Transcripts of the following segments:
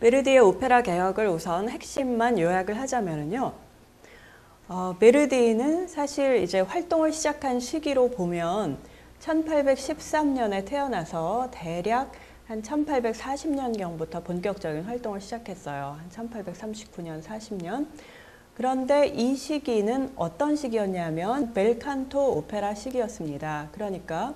베르디의 오페라 개혁을 우선 핵심만 요약을 하자면요. 베르디는 사실 이제 활동을 시작한 시기로 보면 1813년에 태어나서 대략 한 1840년경부터 본격적인 활동을 시작했어요. 한 1839년, 40년. 그런데 이 시기는 어떤 시기였냐면 벨칸토 오페라 시기였습니다. 그러니까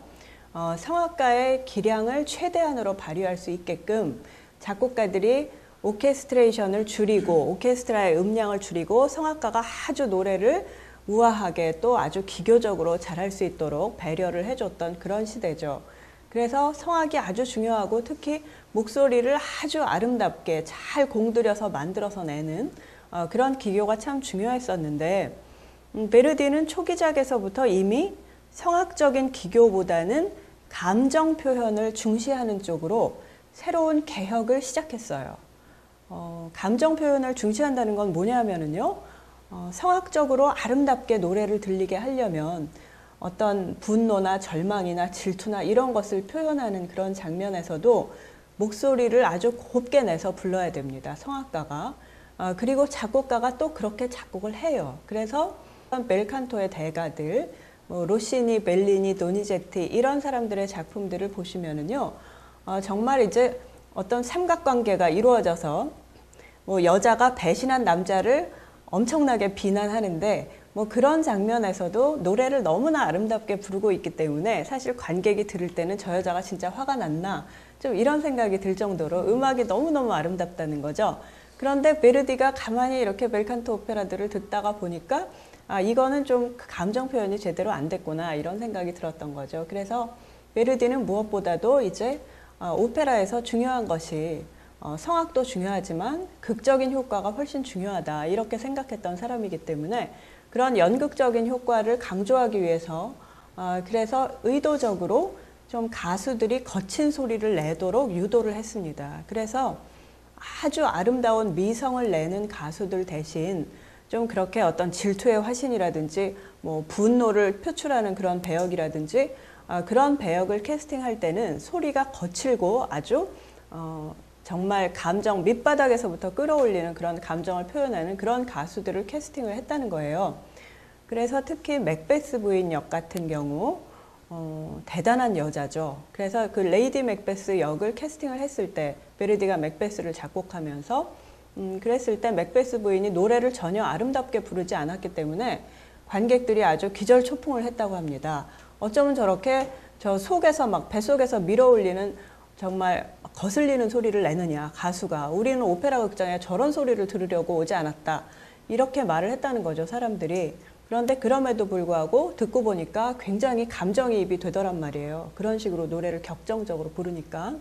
성악가의 기량을 최대한으로 발휘할 수 있게끔 작곡가들이 오케스트레이션을 줄이고 오케스트라의 음량을 줄이고 성악가가 아주 노래를 우아하게 또 아주 기교적으로 잘할 수 있도록 배려를 해줬던 그런 시대죠. 그래서 성악이 아주 중요하고 특히 목소리를 아주 아름답게 잘 공들여서 만들어서 내는 그런 기교가 참 중요했었는데 베르디는 초기작에서부터 이미 성악적인 기교보다는 감정 표현을 중시하는 쪽으로 새로운 개혁을 시작했어요. 감정 표현을 중시한다는 건 뭐냐면요. 성악적으로 아름답게 노래를 들리게 하려면 어떤 분노나 절망이나 질투나 이런 것을 표현하는 그런 장면에서도 목소리를 아주 곱게 내서 불러야 됩니다. 성악가가. 그리고 작곡가가 또 그렇게 작곡을 해요. 그래서 벨칸토의 대가들, 로시니, 벨리니, 도니제티 이런 사람들의 작품들을 보시면은요. 정말 이제 어떤 삼각관계가 이루어져서 여자가 배신한 남자를 엄청나게 비난하는데 그런 장면에서도 노래를 너무나 아름답게 부르고 있기 때문에 사실 관객이 들을 때는 저 여자가 진짜 화가 났나 좀 이런 생각이 들 정도로 음악이 너무너무 아름답다는 거죠. 그런데 베르디가 가만히 이렇게 벨칸토 오페라들을 듣다가 보니까 이거는 좀 감정 표현이 제대로 안 됐구나 이런 생각이 들었던 거죠. 그래서 베르디는 무엇보다도 이제 오페라에서 중요한 것이 성악도 중요하지만 극적인 효과가 훨씬 중요하다 이렇게 생각했던 사람이기 때문에 그런 연극적인 효과를 강조하기 위해서 그래서 의도적으로 좀 가수들이 거친 소리를 내도록 유도를 했습니다. 그래서 아주 아름다운 미성을 내는 가수들 대신 좀 그렇게 어떤 질투의 화신이라든지 분노를 표출하는 그런 배역이라든지 그런 배역을 캐스팅할 때는 소리가 거칠고 아주 정말 감정 밑바닥에서부터 끌어올리는 그런 감정을 표현하는 그런 가수들을 캐스팅을 했다는 거예요. 그래서 특히 맥베스 부인 역 같은 경우 대단한 여자죠. 그래서 그 레이디 맥베스 역을 캐스팅을 했을 때 베르디가 맥베스를 작곡하면서 그랬을 때 맥베스 부인이 노래를 전혀 아름답게 부르지 않았기 때문에 관객들이 아주 기절초풍을 했다고 합니다. 어쩌면 저렇게 저 속에서 막 뱃속에서 밀어올리는 정말 거슬리는 소리를 내느냐 가수가 우리는 오페라 극장에 저런 소리를 들으려고 오지 않았다 이렇게 말을 했다는 거죠 사람들이. 그런데 그럼에도 불구하고 듣고 보니까 굉장히 감정이입이 되더란 말이에요. 그런 식으로 노래를 격정적으로 부르니까.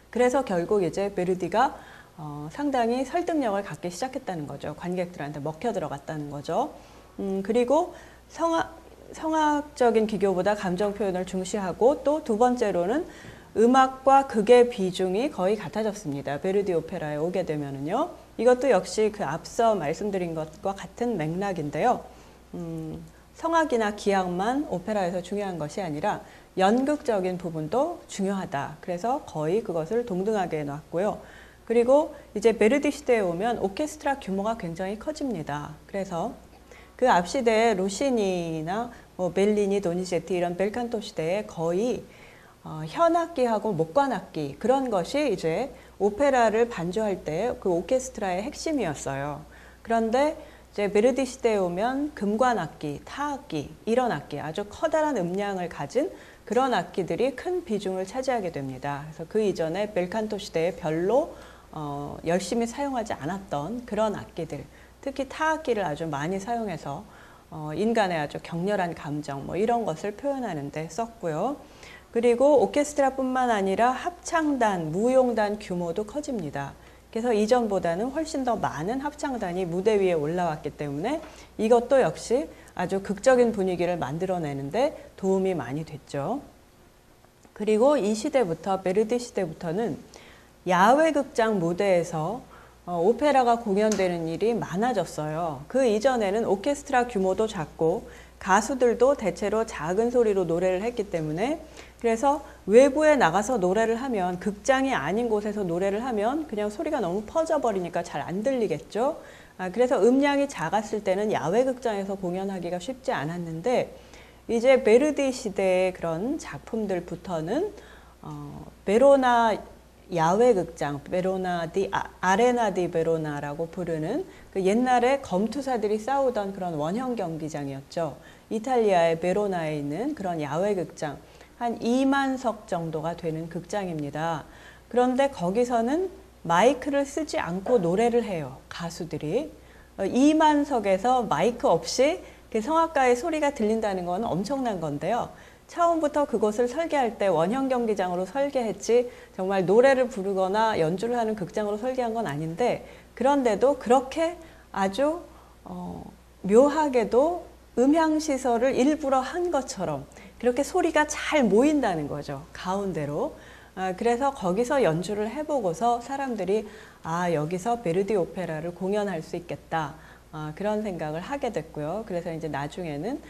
그래서 결국 이제 베르디가 상당히 설득력을 갖기 시작했다는 거죠. 관객들한테 먹혀 들어갔다는 거죠. 그리고 성악적인 기교보다 감정 표현을 중시하고 또 두 번째로는 음악과 극의 비중이 거의 같아졌습니다. 베르디 오페라에 오게 되면은요. 이것도 역시 그 앞서 말씀드린 것과 같은 맥락인데요. 성악이나 기악만 오페라에서 중요한 것이 아니라 연극적인 부분도 중요하다. 그래서 거의 그것을 동등하게 놨고요. 그리고 이제 베르디 시대에 오면 오케스트라 규모가 굉장히 커집니다. 그래서 그 앞 시대에 로시니나 벨리니, 도니제티 이런 벨칸토 시대에 거의 현악기하고 목관악기 그런 것이 이제 오페라를 반주할 때 그 오케스트라의 핵심이었어요. 그런데 이제 베르디 시대에 오면 금관악기, 타악기 이런 악기 아주 커다란 음량을 가진 그런 악기들이 큰 비중을 차지하게 됩니다. 그래서 그 이전에 벨칸토 시대에 별로 열심히 사용하지 않았던 그런 악기들 특히 타악기를 아주 많이 사용해서 인간의 아주 격렬한 감정 이런 것을 표현하는 데 썼고요. 그리고 오케스트라뿐만 아니라 합창단, 무용단 규모도 커집니다. 그래서 이전보다는 훨씬 더 많은 합창단이 무대 위에 올라왔기 때문에 이것도 역시 아주 극적인 분위기를 만들어내는데 도움이 많이 됐죠. 그리고 이 시대부터 베르디 시대부터는 야외 극장 무대에서 오페라가 공연되는 일이 많아졌어요. 그 이전에는 오케스트라 규모도 작고 가수들도 대체로 작은 소리로 노래를 했기 때문에 그래서 외부에 나가서 노래를 하면 극장이 아닌 곳에서 노래를 하면 그냥 소리가 너무 퍼져버리니까 잘 안 들리겠죠. 그래서 음량이 작았을 때는 야외 극장에서 공연하기가 쉽지 않았는데 이제 베르디 시대의 그런 작품들부터는 베로나 야외 극장, 아레나 디 베로나라고 부르는 그 옛날에 검투사들이 싸우던 그런 원형 경기장이었죠. 이탈리아의 베로나에 있는 그런 야외 극장, 한 2만석 정도가 되는 극장입니다. 그런데 거기서는 마이크를 쓰지 않고 노래를 해요, 가수들이. 2만석에서 마이크 없이 그 성악가의 소리가 들린다는 건 엄청난 건데요. 처음부터 그곳을 설계할 때 원형 경기장으로 설계했지 정말 노래를 부르거나 연주를 하는 극장으로 설계한 건 아닌데 그런데도 그렇게 아주 묘하게도 음향시설을 일부러 한 것처럼 그렇게 소리가 잘 모인다는 거죠. 가운데로. 그래서 거기서 연주를 해보고서 사람들이 여기서 베르디 오페라를 공연할 수 있겠다. 그런 생각을 하게 됐고요. 그래서 이제 나중에는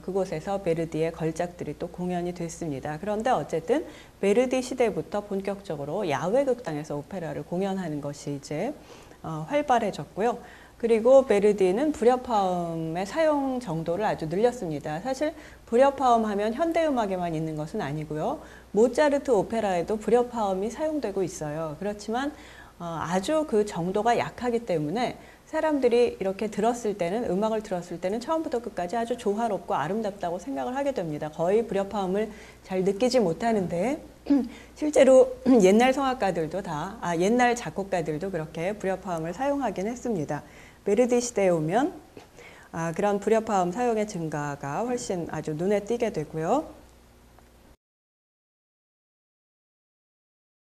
그곳에서 베르디의 걸작들이 또 공연이 됐습니다. 그런데 어쨌든 베르디 시대부터 본격적으로 야외 극장에서 오페라를 공연하는 것이 이제 활발해졌고요. 그리고 베르디는 불협화음의 사용 정도를 아주 늘렸습니다. 사실 불협화음 하면 현대음악에만 있는 것은 아니고요. 모차르트 오페라에도 불협화음이 사용되고 있어요. 그렇지만 아주 그 정도가 약하기 때문에 사람들이 이렇게 들었을 때는 음악을 들었을 때는 처음부터 끝까지 아주 조화롭고 아름답다고 생각을 하게 됩니다. 거의 불협화음을 잘 느끼지 못하는데 실제로 옛날 성악가들도 옛날 작곡가들도 그렇게 불협화음을 사용하긴 했습니다. 베르디 시대에 오면 그런 불협화음 사용의 증가가 훨씬 아주 눈에 띄게 되고요.